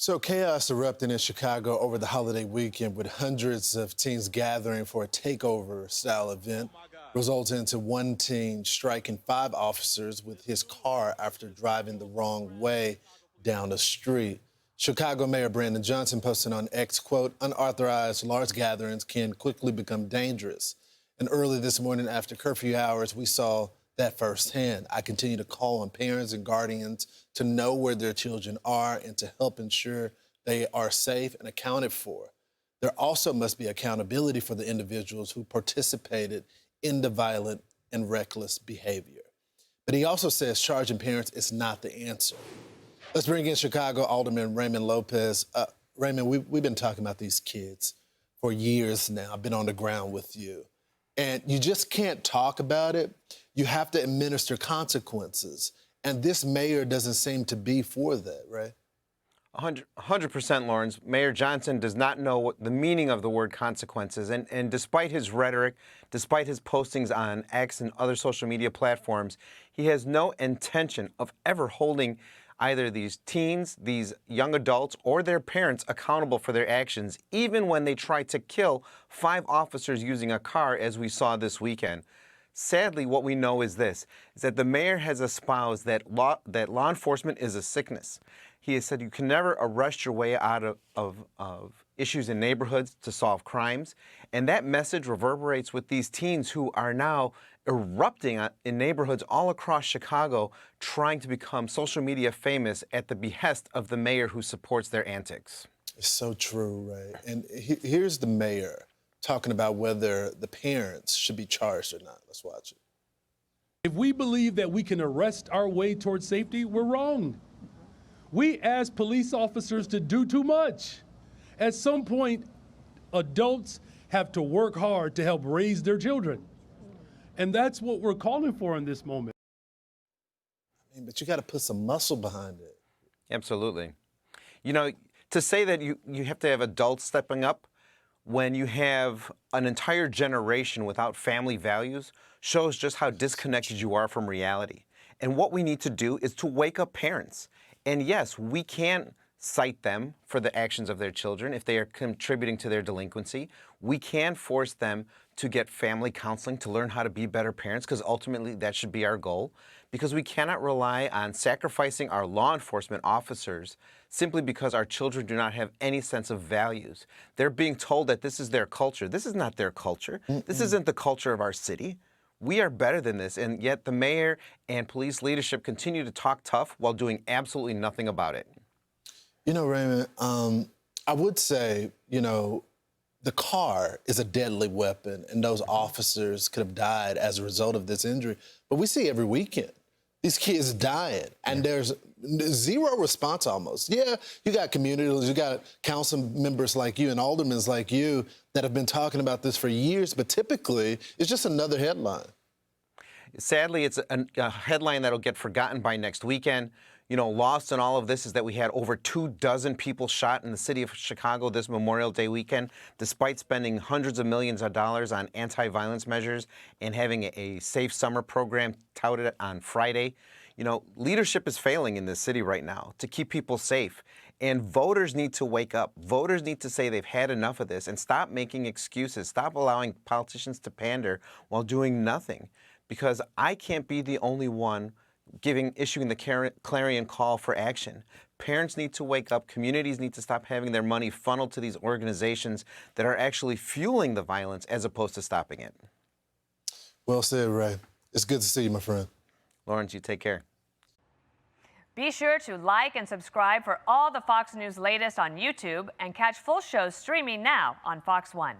So chaos erupted in Chicago over the holiday weekend with hundreds of teens gathering for a takeover-style event, resulting in one teen striking 5 officers with his car after driving the wrong way down the street. Chicago Mayor Brandon Johnson posted on X, quote, "Unauthorized large gatherings can quickly become dangerous." And early this morning after curfew hours, we saw that firsthand. I continue to call on parents and guardians to know where their children are and to help ensure they are safe and accounted for. There also must be accountability for the individuals who participated in the violent and reckless behavior. But he also says charging parents is not the answer. Let's bring in Chicago Alderman Raymond Lopez. Raymond, we've been talking about these kids for years now. I've been on the ground with you. And you just can't talk about it. You have to administer consequences. And this mayor doesn't seem to be for that, right? 100%, Lawrence. Mayor Johnson does not know what the meaning of the word consequences. And despite his rhetoric, despite his postings on X and other social media platforms, he has no intention of ever holding either these teens, these young adults, or their parents accountable for their actions, even when they try to kill 5 officers using a car, as we saw this weekend. Sadly, what we know is this, is that the mayor has espoused that law enforcement is a sickness. He has said you can never arrest your way out of issues in neighborhoods to solve crimes. And that message reverberates with these teens who are now erupting in neighborhoods all across Chicago, trying to become social media famous at the behest of the mayor who supports their antics. It's so true, right? And here's the mayor talking about whether the parents should be charged or not. Let's watch it. If we believe that we can arrest our way towards safety, we're wrong. We ask police officers to do too much. At some point, adults have to work hard to help raise their children. And that's what we're calling for in this moment. I mean, but you got to put some muscle behind it. Absolutely. You know, to say that you have to have adults stepping up when you have an entire generation without family values shows just how disconnected you are from reality. And what we need to do is to wake up parents. And yes, we can cite them for the actions of their children if they are contributing to their delinquency. We can force them to get family counseling to learn how to be better parents, because ultimately that should be our goal, because we cannot rely on sacrificing our law enforcement officers simply because our children do not have any sense of values. They're being told that this is their culture. This is not their culture. This isn't the culture of our city. We are better than this, and yet the mayor and police leadership continue to talk tough while doing absolutely nothing about it. You know, Raymond, I would say, you know, the car is a deadly weapon, and those officers could have died as a result of this injury. But we see every weekend these kids dying, and there's zero response almost. Yeah, you got communities, you got council members like you and aldermen like you that have been talking about this for years, but typically it's just another headline. Sadly, it's a headline that'll get forgotten by next weekend. You know, lost in all of this is that we had over 24 people shot in the city of Chicago this Memorial Day weekend, despite spending hundreds of millions of dollars on anti-violence measures and having a safe summer program touted on Friday. You know, leadership is failing in this city right now to keep people safe. And voters need to wake up. Voters need to say they've had enough of this and stop making excuses. Stop allowing politicians to pander while doing nothing. Because I can't be the only one issuing the clarion call for action. Parents need to wake up. Communities need to stop having their money funneled to these organizations that are actually fueling the violence as opposed to stopping it. Well said, Ray. It's good to see you, my friend. Lawrence, you take care. Be sure to like and subscribe for all the Fox News latest on YouTube and catch full shows streaming now on Fox One.